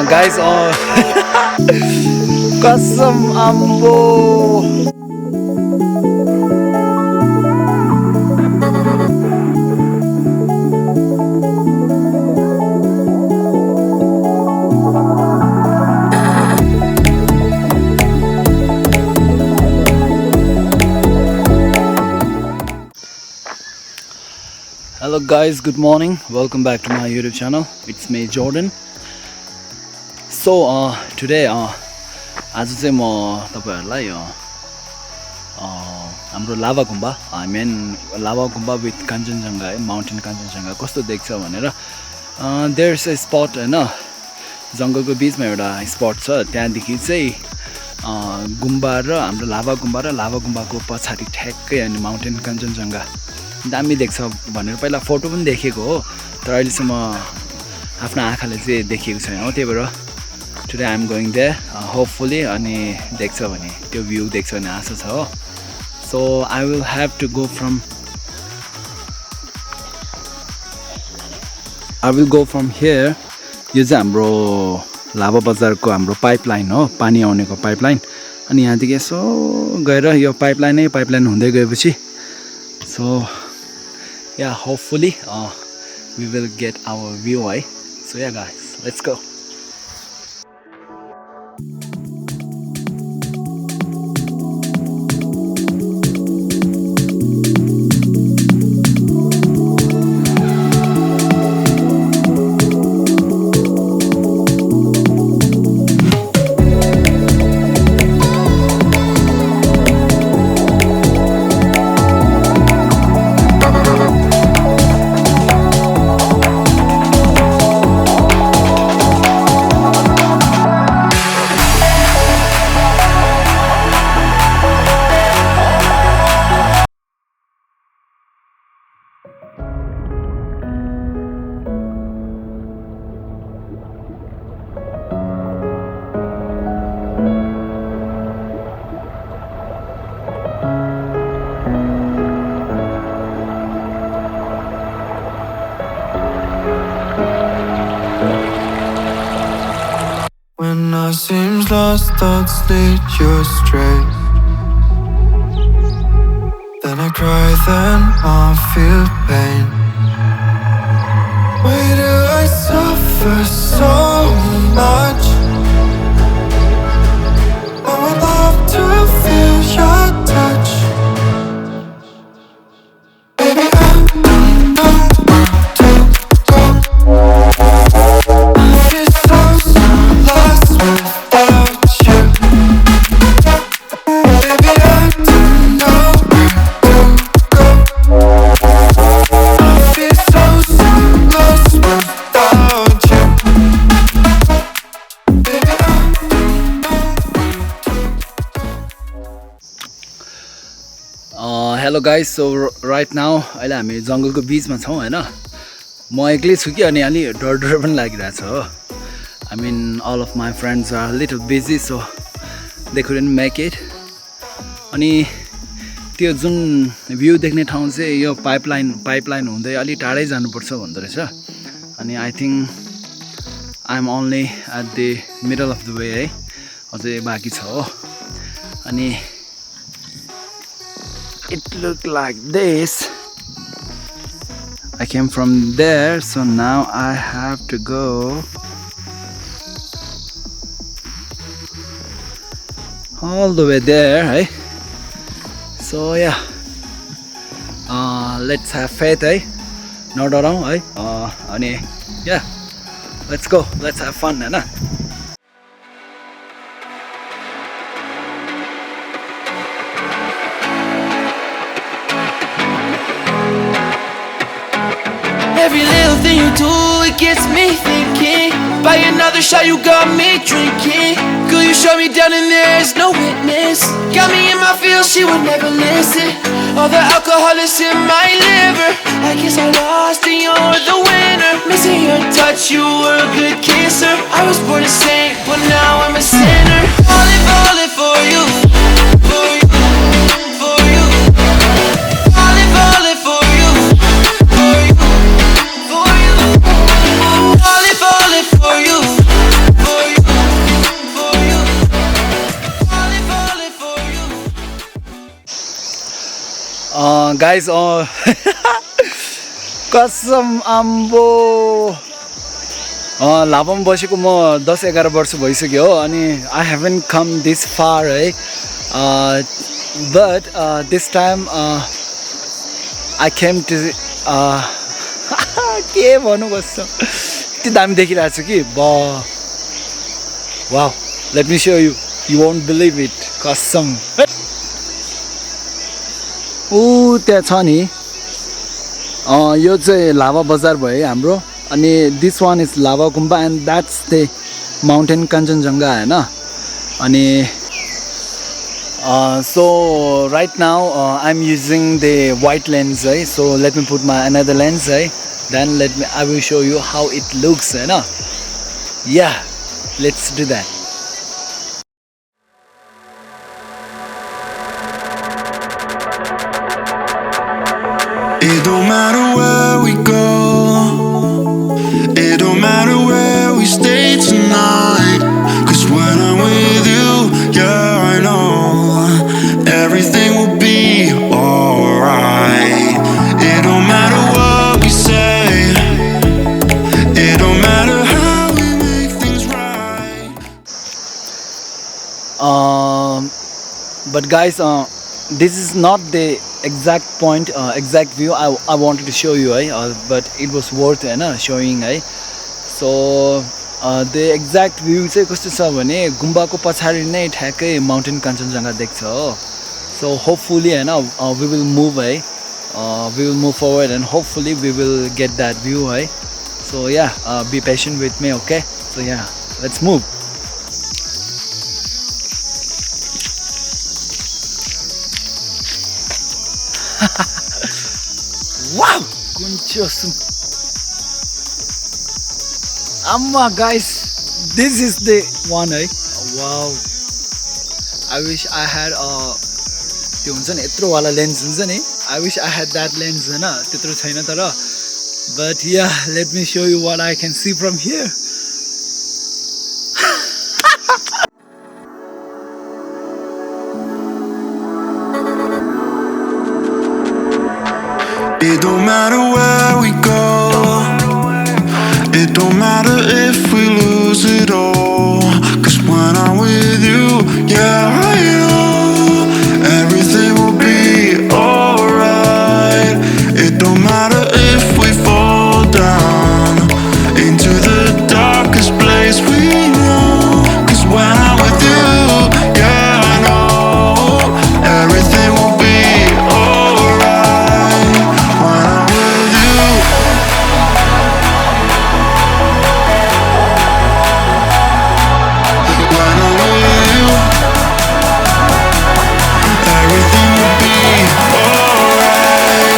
guys, कसम ambo. Hello guys, good morning. Welcome back to my YouTube channel. It's me Jordan. So today आज चाहिँ म तपाईहरुलाई हाम्रो लाभा गुम्बा लाभा गुम्बा विथ काञ्चनजंघा है माउन्टेन काञ्चनजंघा कस्तो देख्छ भनेर देयर इज अ स्पट हैन जंगलको बीचमा एउटा स्पट छ त्यहाँदेखि चाहिँ गुम्बा र हाम्रो लाभा गुम्बाको पछाडी ठ्याक्कै अनि माउन्टेन काञ्चनजंघा दामी देख्छ भनेर पहिला फोटो पनि देखेको हो तर अहिलेसम्म आफ्नो आँखाले चाहिँ देखेको छैन हो त्यही भएर today I'm going there hopefully अनि देख्छ भने त्यो भ्यू देख्छ भने आशा छ हो so I will have to go from here यो चाहिँ हाम्रो लाभा बजारको हाम्रो पाइपलाइन हो पानी आउनेको पाइपलाइन अनि यहाँदेखि यसो गएर यो पाइपलाइन हुँदै गएपछि so yeah hopefully we will get our view है so yeah guys let's go. When I seems lost, thoughts lead you astray. Then I cry, then I feel pain. Why do I suffer so much? I would love to feel your touch. Baby, I don't know where to go. I feel so lost without you. Baby, I don't know where to go. I feel so lost without you. Baby, I don't know where to go. Hello guys, so right now अहिले हामी जंगलको बीचमा छौं हैन म एक्लै छु कि अनि अलि डर पनि लागिरहेछ हो I mean all of my friends are a little busy so they couldn't make it अनि त्यो जुन भ्यू देख्ने ठाउँ चाहिँ यो पाइपलाइन हुँदै अलि टाढै जानुपर्छ भन्दो रहेछ अनि I think I'm only at the middle of the way है अझै बाँकी छ हो अनि it looked like this. I came from there, so now I have to go all the way there, hey? So yeah, let's have faith, hey? Not around, hey? Ani, yeah, let's go. Let's have fun, na? Every little thing you do, it gets me thinking. By another shot, you got me drinking. Girl, you shut me down and there's no witness. Got me in my feels, she would never listen. All the alcohol is in my liver. I guess I lost and you're the winner. Missing your touch, you were a good kisser. I was born a saint, but now I'm a sinner. Falling for you, for you, for you. Falling for you, for you, for you. Falling for you, for guys कसम आम्बो लाभामा बसेको म 10-11 वर्ष भइसक्यो हो अनि I haven't come this far है but this time I came to के भन्नु कस्तो यति दामी देखिरहेको छु कि wow let me so you won't believe it कसम ऊ त्यहाँ छ नि यो चाहिँ लाभा बजार भयो हाम्रो अनि दिस वान इज लाभा गुम्बा and that's the mountain Kanchenjunga होइन अनि so right now I'm using the white lens है so let me put my another lens है then I will show you how it looks होइन yeah let's do that. It don't matter where we go, it don't matter where we stay tonight, 'cause when I'm with you, yeah I know everything will be alright. It don't matter what we say, it don't matter how we make things right. But guys this is not the exact point exact view I wanted to show you but it was worth showing so the exact view चाहिँ कस्तो छ भने गुम्बाको पछाडि नै ठ्याक्कै mountain Kanchenjunga देख्छ हो so hopefully we will move we will move forward and hopefully we will get that view so yeah be patient with me okay so yeah let's move. Wow! Kunchosum. Amma guys, this is the one wow. I wish I had त्यो हुन्छ नि यत्रो वाला lens हुन्छ नि I wish I had that lens हैन त्यत्रो छैन तर but yeah let me show you what I can see from here. It don't matter where we go, it don't matter if we lose it all, 'cause when I'm with you, yeah I know everything will be alright. It don't matter if we fall down into the darkest place we know, 'cause when I'm with you, yeah I know everything will be alright. When I'm with you, when I'm with you, everything will be alright. When I'm with you, when I'm with you, everything will be alright.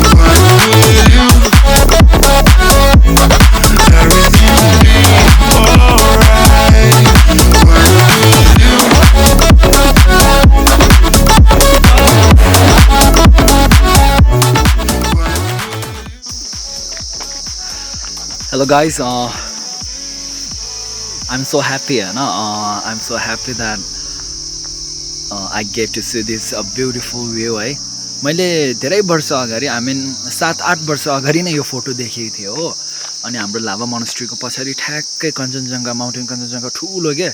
When I'm with you. Hello guys I'm so happy I'm so happy that I get to see this beautiful view मैले धेरै वर्ष अगाडि I mean 7-8 वर्ष अगाडि नै यो photo देखेको थिएँ हो अनि हाम्रो लाभा मोनास्ट्रीको पछाडि ठ्याक्कै कञ्चनजङ्घा माउन्टेन कञ्चनजङ्घा ठुलो के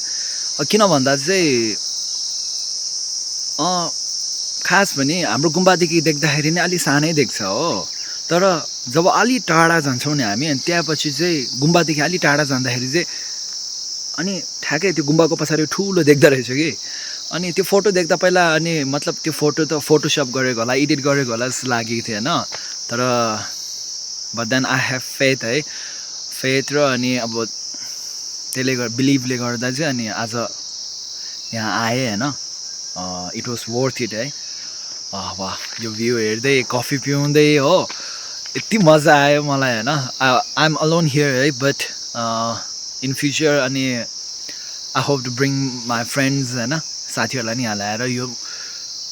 किन भन्दा चाहिँ खास भने हाम्रो गुम्बादेखि देख्दाखेरि नै अलि सानै देख्छ हो तर जब अलि टाढा जान्छौँ नि हामी अनि त्यसपछि चाहिँ गुम्बादेखि अलि टाढा जाँदाखेरि चाहिँ अनि ठ्याक्कै त्यो गुम्बाको पछाडि ठुलो देख्दो रहेछ कि अनि त्यो फोटो देख्दा पहिला अनि मतलब त्यो फोटो त फोटोसप गरेको होला एडिट गरेको होला जस्तो लागेको थियो होइन तर but then I have faith र अनि अब त्यसले बिलिभले गर्दा चाहिँ अनि आज यहाँ आएँ होइन इट वाज वर्थ इट वाह यो भ्यू हेर्दै कफी पिउँदै हो यति मजा आयो मलाई होइन I am alone here but in future अनि I hope to bring my friends होइन साथीहरूलाई नि हालेर यो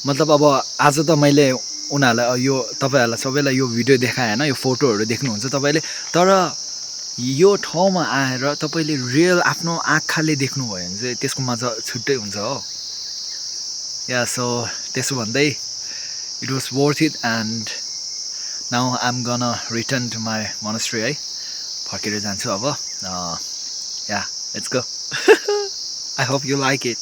मतलब अब आज त मैले उनीहरूलाई यो तपाईँहरूलाई सबैलाई यो भिडियो देखाएँ होइन यो फोटोहरू देख्नुहुन्छ तपाईँले तर यो ठाउँमा आएर तपाईँले रियल आफ्नो आँखाले देख्नुभयो भने चाहिँ त्यसको मजा छुट्टै हुन्छ हो या सो त्यसो भन्दै it was worth it and now I am gonna return to my monastery है फर्केर जान्छु अब yeah let's go I hope you like it